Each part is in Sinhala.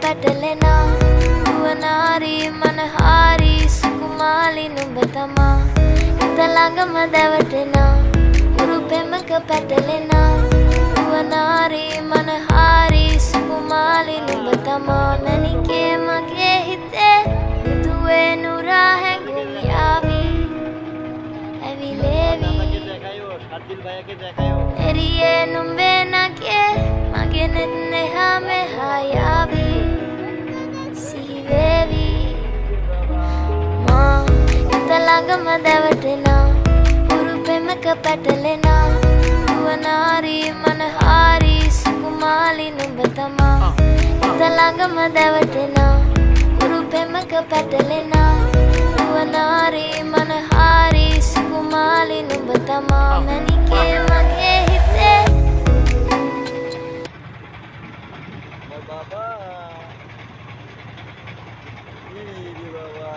පැටලෙනා නුවනාරී මනහාරී සුකුමාලි නුඹ තමා හිත ළඟම දැවටෙනා උරු පෙමක පැටලෙනා නුවනාරී මනහාරී සුකුමාලි නුඹ තමා මැණිකේ මගේ හිතේ මුදුවේ නුරා හැඟුම් යාවි ඇවිලේවි එරියේ නුඹේ නගේ මගේ නෙත් නෙහා මෙහා යාවි සිහිවේවි මා හිත ළඟම දැවටෙනා උරු පෙමක පැටලෙනා නුවනාරී මනහාරී සුකුමාලි නුඹ තමා හිත ළඟම දැවටෙනා උරු පෙමක පැටලෙනා නුවනාරී මනහාරී සුකුමාලි නුඹ තමා මැණිකේ මගේ හිතේ Baba,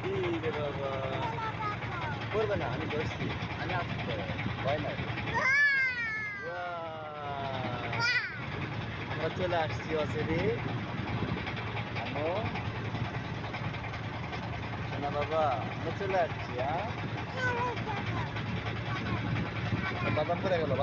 ini baba, korban na, ani bersi, ani apa? Why not? Wah, betul lah situasi ano? Ano baba, betul lah ya? Badam pura gelo.